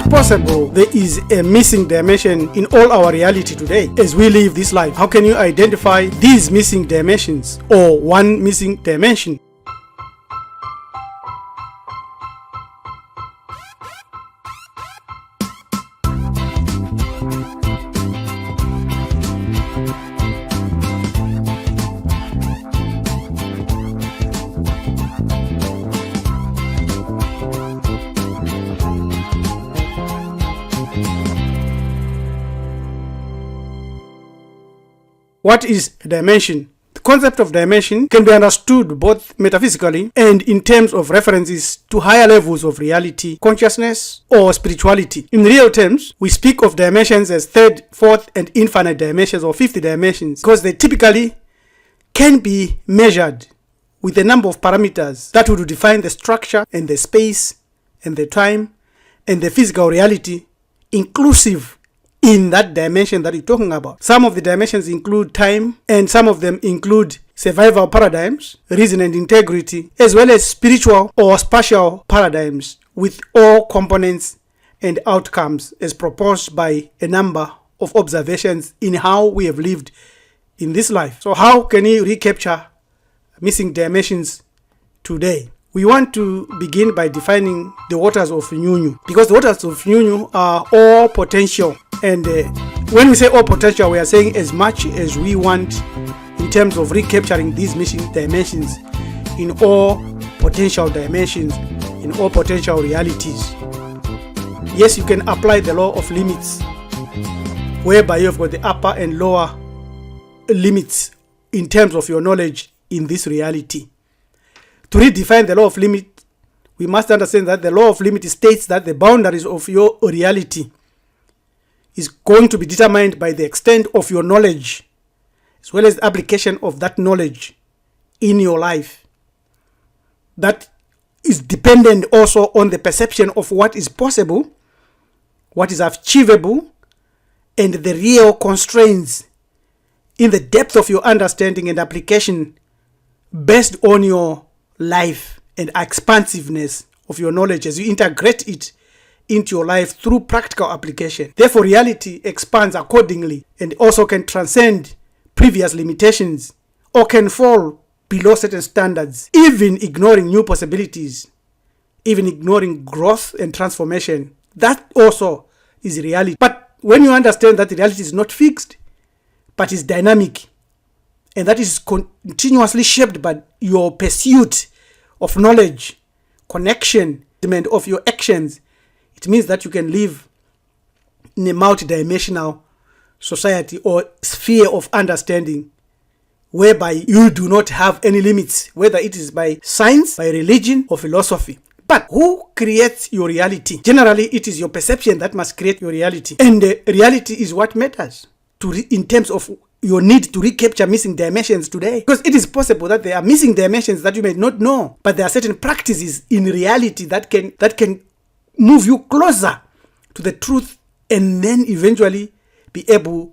possible there is a missing dimension in all our reality today as we live this life? How can you identify these missing dimensions or one missing dimension? What is a dimension? The concept of dimension can be understood both metaphysically and in terms of references to higher levels of reality, consciousness, or spirituality. In real terms, we speak of dimensions as third, fourth, and infinite dimensions or fifth dimensions because they typically can be measured with a number of parameters that would define the structure and the space and the time and the physical reality inclusive in that dimension that you're talking about. Some of the dimensions include time, and some of them include survival paradigms, reason and integrity, as well as spiritual or spatial paradigms with all components and outcomes as proposed by a number of observations in how we have lived in this life. So how can you recapture missing dimensions today? We want to begin by defining the waters of NyuNyu, because the waters of NyuNyu are all potential. And when we say all potential, we are saying as much as we want in terms of recapturing these missing dimensions in all potential dimensions, in all potential realities. Yes, you can apply the law of limits, whereby you've got the upper and lower limits in terms of your knowledge in this reality. To redefine the law of limit, we must understand that the law of limit states that the boundaries of your reality is going to be determined by the extent of your knowledge, as well as the application of that knowledge in your life. That is dependent also on the perception of what is possible, what is achievable, and the real constraints in the depth of your understanding and application based on your life and expansiveness of your knowledge as you integrate it into your life through practical application. Therefore, reality expands accordingly and also can transcend previous limitations or can fall below certain standards, even ignoring new possibilities, even ignoring growth and transformation. That also is reality. But when you understand that reality is not fixed, but is dynamic, and that is continuously shaped by your pursuit of knowledge, connection, of your actions, it means that you can live in a multidimensional society or sphere of understanding whereby you do not have any limits, whether it is by science, by religion, or philosophy. But who creates your reality? Generally, it is your perception that must create your reality. And reality is what matters in terms of your need to recapture missing dimensions today. Because it is possible that there are missing dimensions that you may not know, but there are certain practices in reality that can move you closer to the truth and then eventually be able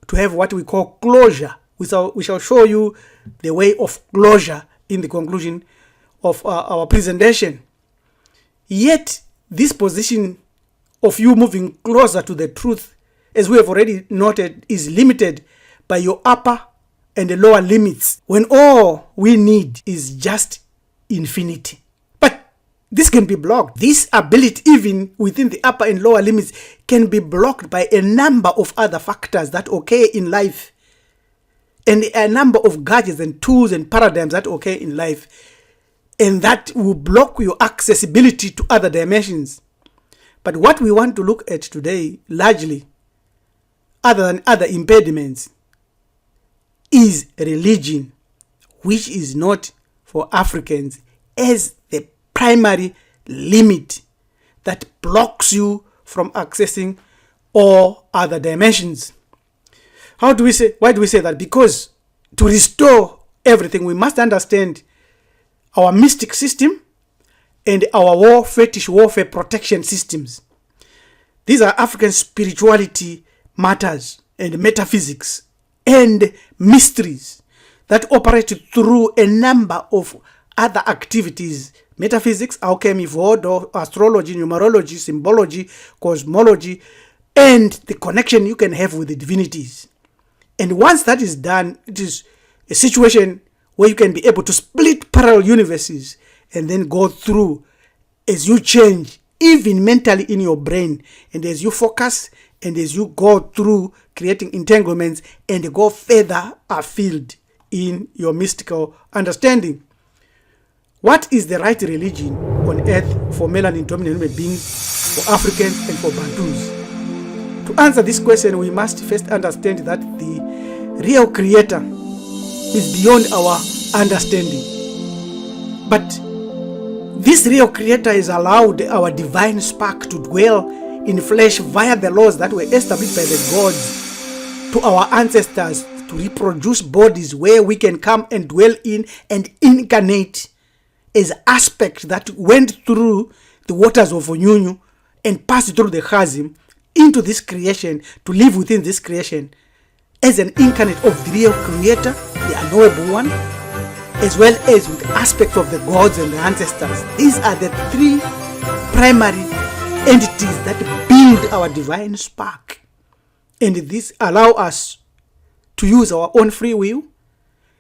to have what we call closure. We shall show you the way of closure in the conclusion of our presentation. Yet, this position of you moving closer to the truth, as we have already noted, is limited by your upper and the lower limits, when all we need is just infinity. But this can be blocked. This ability, even within the upper and lower limits, can be blocked by a number of other factors that occur in life, and a number of gadgets and tools and paradigms that occur in life, and that will block your accessibility to other dimensions. But what we want to look at today, largely, other than other impediments, is religion, which is not for Africans as the primary limit that blocks you from accessing all other dimensions. Why do we say that? Because to restore everything, we must understand our mystic system and our fetish warfare protection systems. These are African spirituality matters and metaphysics and mysteries that operate through a number of other activities, metaphysics, alchemy, voodoo, astrology, numerology, symbology, cosmology, and the connection you can have with the divinities. And once that is done, it is a situation where you can be able to split parallel universes and then go through as you change, even mentally in your brain, and as you focus and as you go through creating entanglements and go further afield in your mystical understanding. What is the right religion on earth for melanin dominant human beings, for Africans and for Bantus? To answer this question, we must first understand that the real creator is beyond our understanding. But this real creator has allowed our divine spark to dwell in flesh via the laws that were established by the gods to our ancestors to reproduce bodies where we can come and dwell in and incarnate as aspects that went through the waters of NyuNyu and passed through the chasm into this creation, to live within this creation as an incarnate of the real creator, the unknowable one, as well as with aspects of the gods and the ancestors. These are the three primary entities that build our divine spark. And this allow us to use our own free will,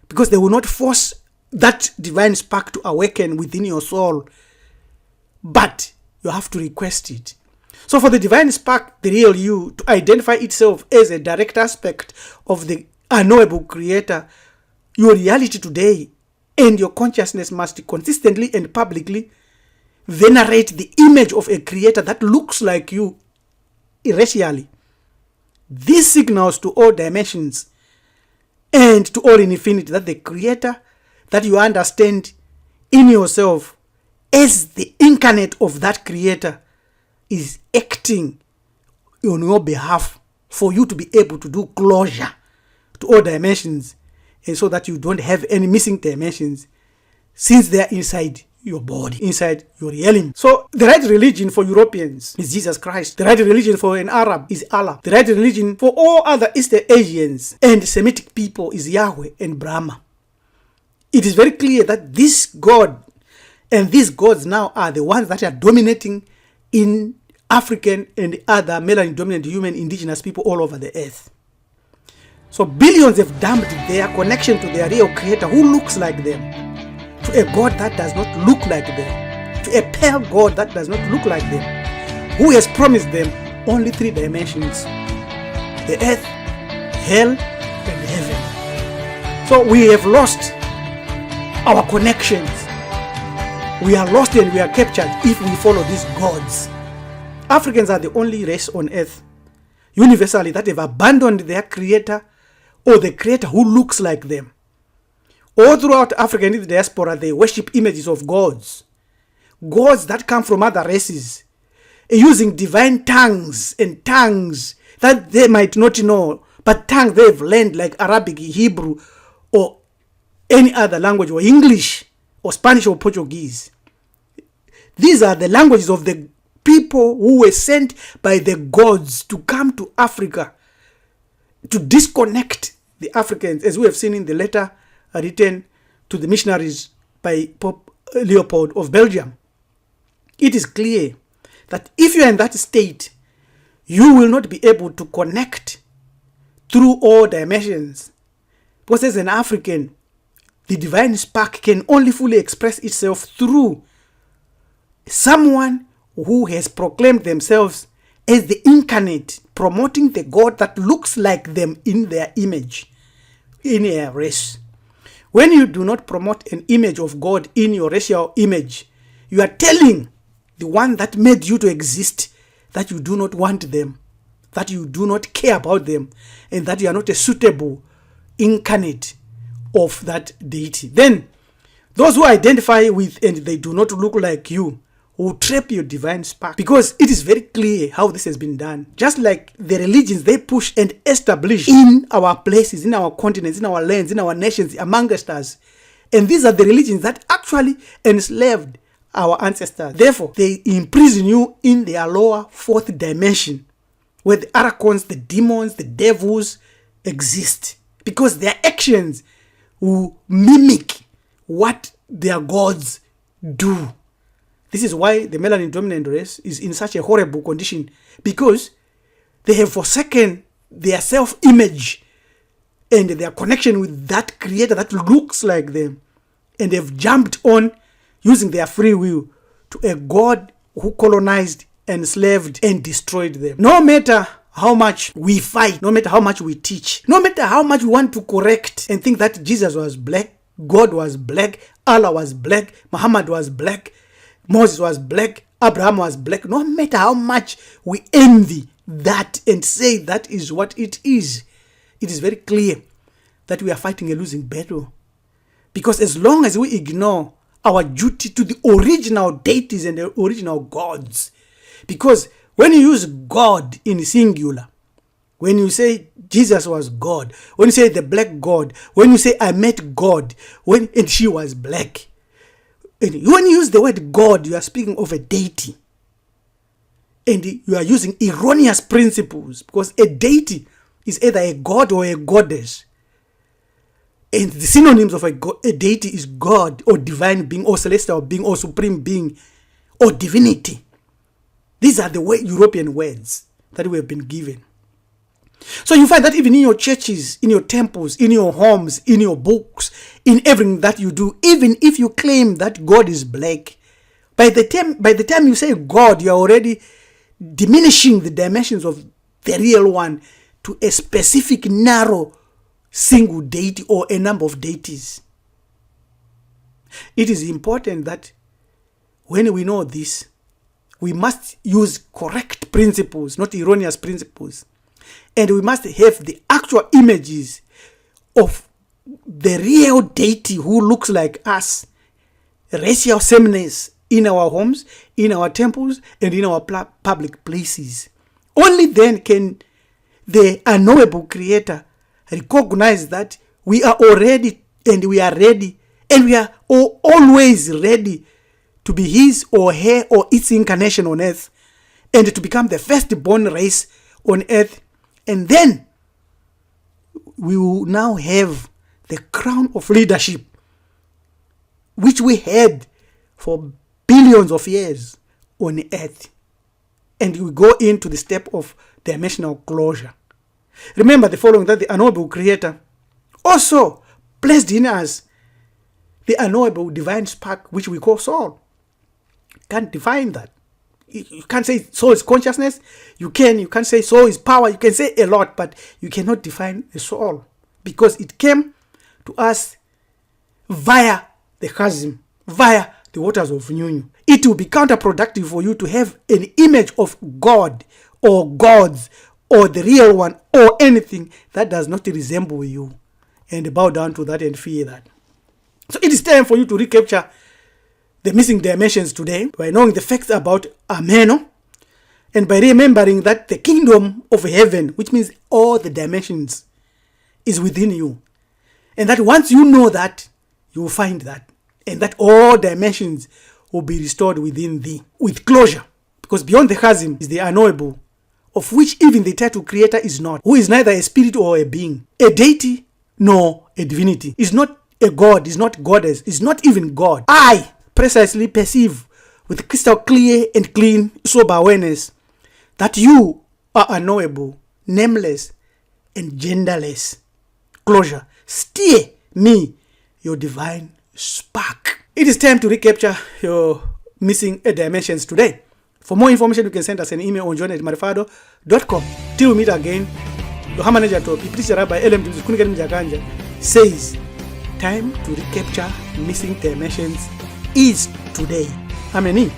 because they will not force that divine spark to awaken within your soul, but you have to request it. So for the divine spark, the real you, to identify itself as a direct aspect of the unknowable creator, your reality today and your consciousness must consistently and publicly venerate the image of a creator that looks like you irrationally. This signals to all dimensions and to all in infinity that the creator that you understand in yourself as the incarnate of that creator is acting on your behalf for you to be able to do closure to all dimensions, and so that you don't have any missing dimensions, since they are inside your body, inside your realm. So the right religion for Europeans is Jesus Christ. The right religion for an Arab is Allah. The right religion for all other East Asians and Semitic people is Yahweh and Brahma. It is very clear that this God and these gods now are the ones that are dominating in African and other melanin dominant human indigenous people all over the earth. So billions have dumped their connection to their real creator who looks like them, to a God that does not look like them, to a pale God that does not look like them, who has promised them only three dimensions: the earth, hell, and heaven. So we have lost our connections. We are lost and we are captured if we follow these gods. Africans are the only race on earth, universally, that have abandoned their creator or the creator who looks like them. All throughout Africa and the diaspora, they worship images of gods. Gods that come from other races, using divine tongues and tongues that they might not know, but tongues they've learned like Arabic, Hebrew, or any other language, or English, or Spanish, or Portuguese. These are the languages of the people who were sent by the gods to come to Africa to disconnect the Africans, as we have seen in the letter written to the missionaries by Pope Leopold of Belgium. It is clear that if you are in that state, you will not be able to connect through all dimensions. Because as an African, the divine spark can only fully express itself through someone who has proclaimed themselves as the incarnate, promoting the God that looks like them in their image, in their race. When you do not promote an image of God in your racial image, you are telling the one that made you to exist that you do not want them, that you do not care about them, and that you are not a suitable incarnate of that deity. Then, those who identify with and they do not look like you will trap your divine spark, because it is very clear how this has been done. Just like the religions they push and establish in our places, in our continents, in our lands, in our nations, amongst us. And these are the religions that actually enslaved our ancestors. Therefore, they imprison you in their lower fourth dimension, where the archons, the demons, the devils exist, because their actions will mimic what their gods do. This is why the melanin dominant race is in such a horrible condition, because they have forsaken their self-image and their connection with that creator that looks like them, and they've jumped on using their free will to a God who colonized, enslaved, and destroyed them. No matter how much we fight, no matter how much we teach, no matter how much we want to correct and think that Jesus was black, God was black, Allah was black, Muhammad was black, Moses was black, Abraham was black, no matter how much we envy that and say that is what it is very clear that we are fighting a losing battle. Because as long as we ignore our duty to the original deities and the original gods, because when you use God in singular, when you say Jesus was God, when you say the black God, when you say I met God, and she was black, and when you use the word God, you are speaking of a deity. And you are using erroneous principles, because a deity is either a god or a goddess. And the synonyms of a deity is God, or divine being, or celestial being, or supreme being, or divinity. These are the European words that we have been given. So you find that even in your churches, in your temples, in your homes, in your books, in everything that you do, even if you claim that God is black, by the time you say God, you are already diminishing the dimensions of the real one to a specific narrow single deity or a number of deities. It is important that when we know this, we must use correct principles, not erroneous principles. And we must have the actual images of the real deity who looks like us, racial sameness in our homes, in our temples, and in our public places. Only then can the unknowable creator recognize that we are already, and we are ready, and we are always ready to be his or her or its incarnation on earth, and to become the firstborn race on earth. And then we will now have the crown of leadership, which we had for billions of years on earth. And we go into the step of dimensional closure. Remember the following, that the unknowable creator also placed in us the unknowable divine spark, which we call soul. You can't define that. You can't say soul is consciousness. You can't say soul is power. You can say a lot, but you cannot define the soul, because it came to us via the chasm, via the waters of NyuNyu. It will be counterproductive for you to have an image of God or gods or the real one or anything that does not resemble you, and bow down to that and fear that. So it is time for you to recapture the missing dimensions today by knowing the facts about Ameno, and by remembering that the kingdom of heaven, which means all the dimensions, is within you. And that once you know that, you will find that, and that all dimensions will be restored within thee with closure. Because beyond the chasm is the unknowable, of which even the title creator is not, who is neither a spirit or a being, a deity nor a divinity, is not a god, is not goddess, is not even God. I precisely perceive with crystal clear and clean sober awareness that you are unknowable, nameless, and genderless. Closure. Steer me, your divine spark. It is time to recapture your missing dimensions today. For more information, you can send us an email on john@marifado.com. Till we meet again, Yohama Neja Topi, Priest Rabbi LM Kunigan Mjakanja says, time to recapture missing dimensions is today. Amen.